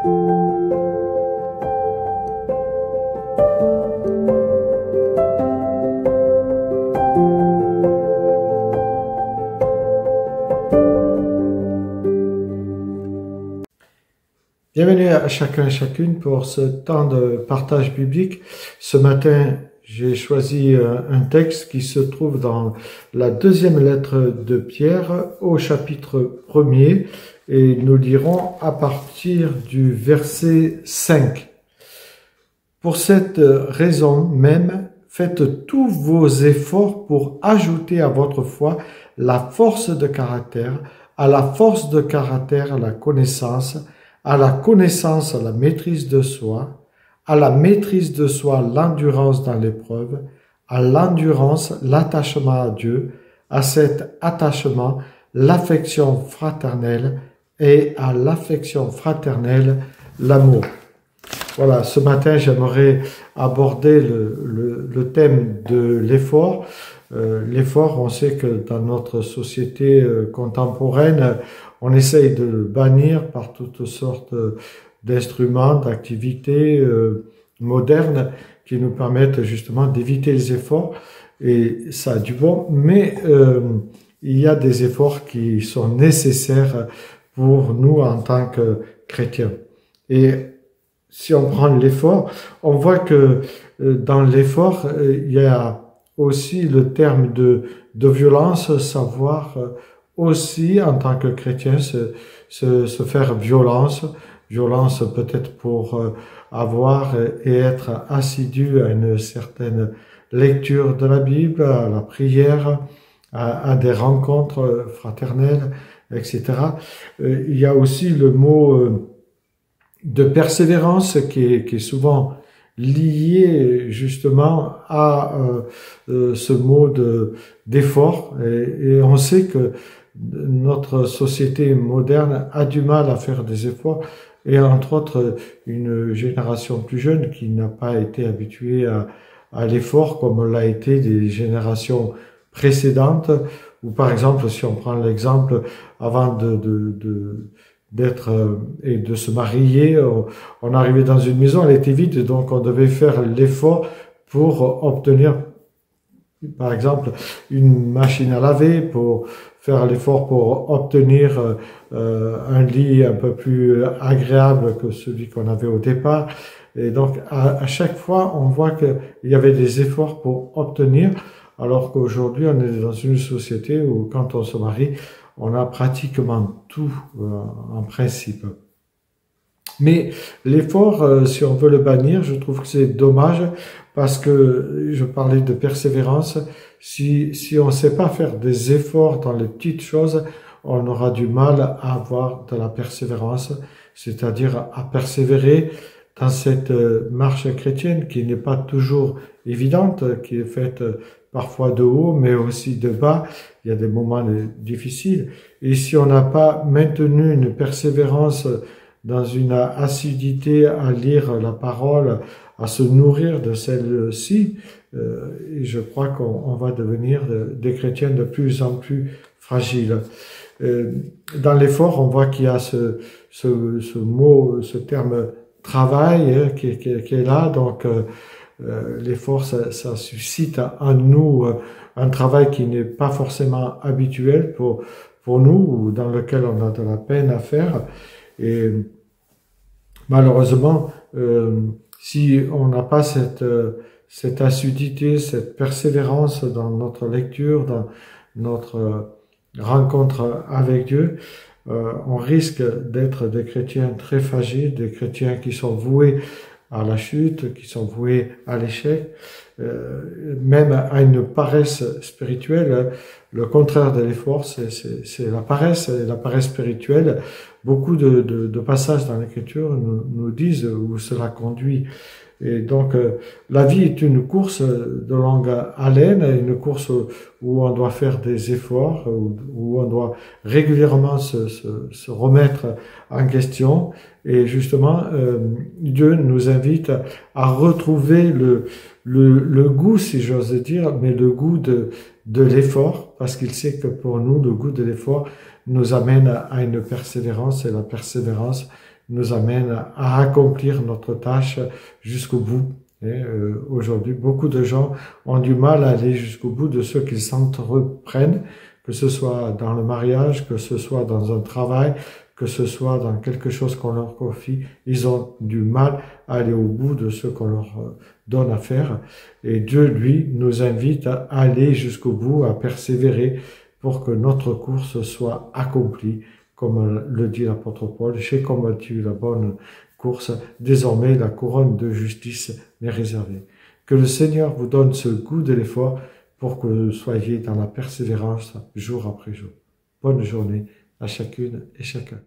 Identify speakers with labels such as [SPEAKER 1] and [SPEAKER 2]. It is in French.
[SPEAKER 1] Bienvenue à chacun et chacune pour ce temps de partage biblique. Ce matin, j'ai choisi un texte qui se trouve dans la deuxième lettre de Pierre au chapitre 1er et nous lirons à partir du verset 5. Pour cette raison même, faites tous vos efforts pour ajouter à votre foi la force de caractère, à la force de caractère la connaissance, à la connaissance, la maîtrise de soi, à la maîtrise de soi, l'endurance dans l'épreuve, à l'endurance, l'attachement à Dieu, à cet attachement, l'affection fraternelle et à l'affection fraternelle, l'amour. Voilà, ce matin, j'aimerais aborder le thème de l'effort. L'effort, on sait que dans notre société contemporaine, on essaye de le bannir par toutes sortes d'instruments, d'activités modernes qui nous permettent justement d'éviter les efforts. Et ça a du bon, mais il y a des efforts qui sont nécessaires pour nous en tant que chrétiens. Et si on prend l'effort, on voit que dans l'effort, il y a aussi le terme de violence, savoir aussi en tant que chrétien se faire violence peut-être pour avoir et être assidu à une certaine lecture de la Bible, à la prière, à des rencontres fraternelles, etc. Il y a aussi le mot de persévérance qui est souvent lié justement à ce mot d'effort et on sait que notre société moderne a du mal à faire des efforts et entre autres une génération plus jeune qui n'a pas été habituée à l'effort comme l'a été des générations précédentes ou par exemple si on prend l'exemple avant d'être et de se marier, on arrivait dans une maison, elle était vide, donc on devait faire l'effort pour obtenir, par exemple, une machine à laver, pour faire l'effort pour obtenir un lit un peu plus agréable que celui qu'on avait au départ. Et donc, à chaque fois, on voit qu'il y avait des efforts pour obtenir, alors qu'aujourd'hui, on est dans une société où, quand on se marie, on a pratiquement tout en principe. Mais l'effort, si on veut le bannir, je trouve que c'est dommage parce que je parlais de persévérance. Si on ne sait pas faire des efforts dans les petites choses, on aura du mal à avoir de la persévérance, c'est-à-dire à persévérer dans cette marche chrétienne qui n'est pas toujours évidente, qui est faite parfois de haut, mais aussi de bas. Il y a des moments difficiles. Et si on n'a pas maintenu une persévérance dans une assiduité à lire la parole, à se nourrir de celle-ci, je crois qu'on va devenir des chrétiens de plus en plus fragiles. Dans l'effort, on voit qu'il y a ce mot, ce terme travail qui est là, donc l'effort, ça suscite en nous un travail qui n'est pas forcément habituel pour nous, ou dans lequel on a de la peine à faire. Et malheureusement, si on n'a pas cette assiduité, cette persévérance dans notre lecture, dans notre rencontre avec Dieu, on risque d'être des chrétiens très fragiles, des chrétiens qui sont voués à la chute, qui sont voués à l'échec, même à une paresse spirituelle. Le contraire de l'effort, c'est la paresse, et la paresse spirituelle. Beaucoup de passages dans l'Écriture nous disent où cela conduit. Et donc, la vie est une course de longue haleine, une course où on doit faire des efforts, où on doit régulièrement se remettre en question. Et justement, Dieu nous invite à retrouver le goût, si j'ose dire, mais le goût de l'effort, parce qu'il sait que pour nous, le goût de l'effort nous amène à une persévérance, et la persévérance nous amène à accomplir notre tâche jusqu'au bout. Et aujourd'hui, beaucoup de gens ont du mal à aller jusqu'au bout de ce qu'ils s'entreprennent, que ce soit dans le mariage, que ce soit dans un travail, que ce soit dans quelque chose qu'on leur confie. Ils ont du mal à aller au bout de ce qu'on leur donne à faire. Et Dieu, lui, nous invite à aller jusqu'au bout, à persévérer pour que notre course soit accomplie. Comme le dit l'apôtre Paul, j'ai combattu la bonne course, désormais la couronne de justice m'est réservée. Que le Seigneur vous donne ce goût de l'effort pour que vous soyez dans la persévérance jour après jour. Bonne journée à chacune et chacun.